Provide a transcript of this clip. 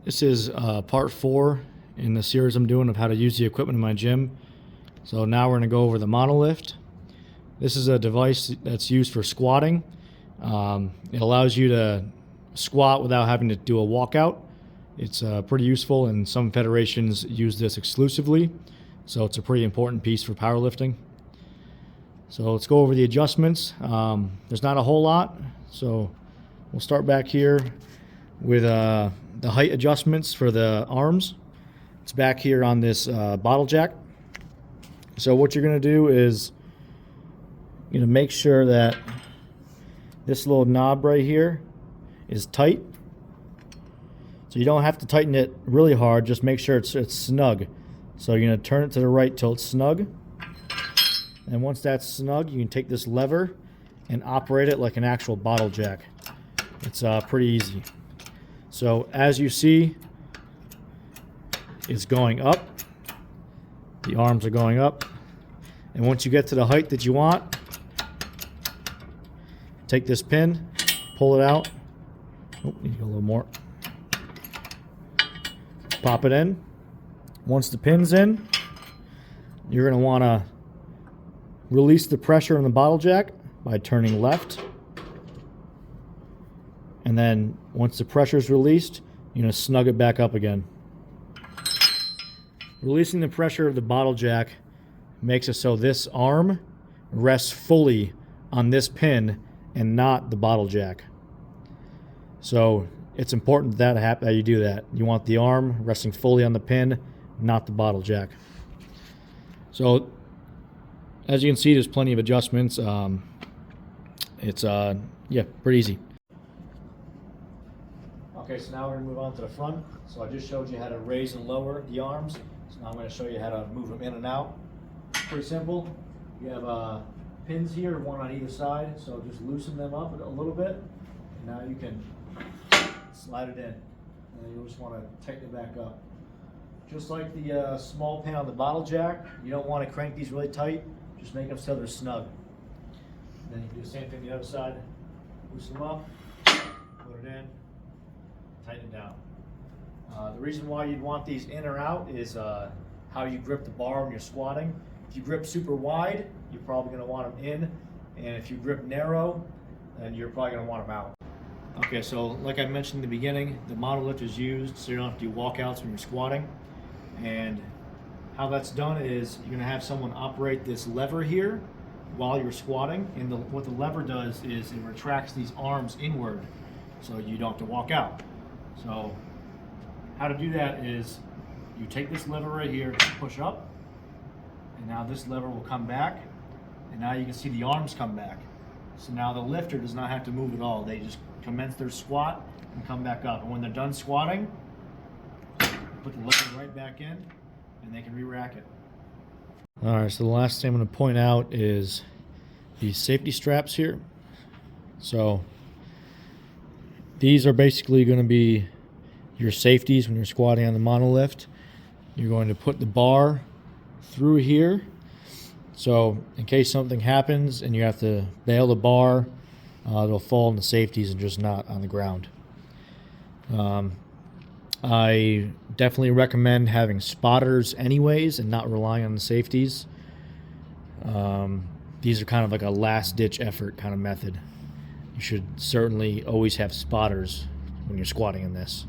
This is part 4 in the series I'm doing of how to use the equipment in my gym. So now we're going to go over the Monolift. This is a device that's used for squatting. It allows you to squat without having to do a walkout. It's pretty useful, and some federations use this exclusively. So it's a pretty important piece for powerlifting. So let's go over the adjustments. There's not a whole lot. So we'll start back here with the height adjustments for the arms. It's back here on this bottle jack. So what you're going to do is make sure that this little knob right here is tight. So you don't have to tighten it really hard, just make sure it's snug. So you're going to turn it to the right till it's snug. And once that's snug, you can take this lever and operate it like an actual bottle jack. It's pretty easy. So as you see, it's going up. The arms are going up. And once you get to the height that you want, take this pin, pull it out. Oh, need to go a little more. Pop it in. Once the pin's in, you're going to want to release the pressure on the bottle jack by turning left. And then once the pressure is released, you're going to snug it back up again. Releasing the pressure of the bottle jack makes it so this arm rests fully on this pin and not the bottle jack. So it's important that you do that. You want the arm resting fully on the pin, not the bottle jack. So as you can see, there's plenty of adjustments. It's pretty easy. Okay, so now we're going to move on to the front. So I just showed you how to raise and lower the arms. So now I'm going to show you how to move them in and out. Pretty simple. You have pins here, one on either side. So just loosen them up a little bit. And now you can slide it in. And you'll just want to tighten it back up. Just like the small pin on the bottle jack, you don't want to crank these really tight. Just make them so they're snug. And then you can do the same thing on the other side. Loosen them up, put it in. Tighten it down. The reason why you'd want these in or out is how you grip the bar when you're squatting. If you grip super wide, you're probably going to want them in, and if you grip narrow, then you're probably going to want them out. Okay, so like I mentioned in the beginning, the Monolift is used so you don't have to do walkouts when you're squatting. And how that's done is you're going to have someone operate this lever here while you're squatting, and what the lever does is it retracts these arms inward so you don't have to walk out. So how to do that is you take this lever right here, push up, and now this lever will come back, and now you can see the arms come back. So now the lifter does not have to move at all. They just commence their squat and come back up. And when they're done squatting, put the lever right back in, and they can re-rack it. All right, so the last thing I'm going to point out is these safety straps here. So these are basically going to be your safeties when you're squatting on the Monolift. You're going to put the bar through here. So in case something happens and you have to bail the bar, it'll fall in the safeties and just not on the ground. I definitely recommend having spotters anyways and not relying on the safeties. These are kind of like a last-ditch effort kind of method. You should certainly always have spotters when you're squatting in this.